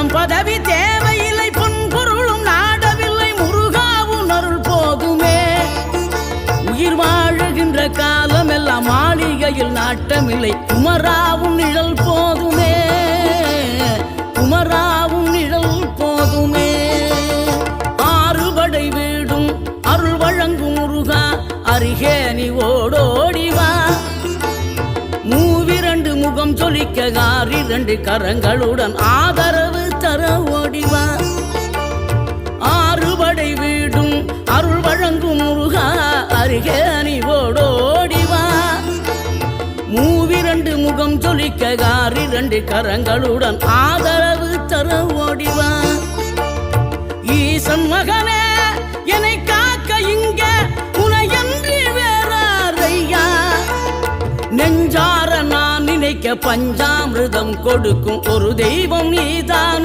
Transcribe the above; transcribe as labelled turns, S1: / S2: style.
S1: பதவி தேவையில்லை, பொன்பொருளும் நாடவில்லை, முருகாவும் அருள் போதுமே. உயிர் வாழுகின்ற காலம் எல்லாம் மாளிகையில் நாட்டமில்லை, குமராவும் நிழல் போதுமே, குமராவும் நிழல் போதுமே. ஆறுபடை வீடும் அருள் வழங்கும் முருகா, அருகே நீ ஓடோடிவா. மூவிரண்டு முகம் சொலிக்க ஆறிரண்டு கரங்களுடன் ஆதரவு தர ஓடிவா. ஆறுபடை வீடும் அருள் வழங்கும் முருகா, அருகே நீ ஓடோடிவா. மூவிரண்டு முகம் சொலிக்க ஆறிரண்டு கரங்களுடன் ஆதரவு தர ஓடிவா. ஈசன் மகனே என்னை காக்க இங்க உனையன்றி வேறாரையா. நெஞ்சார நான் நினைக்க பஞ்சாமிர்தம் கொடுக்கும் ஒரு தெய்வம் நீதான்.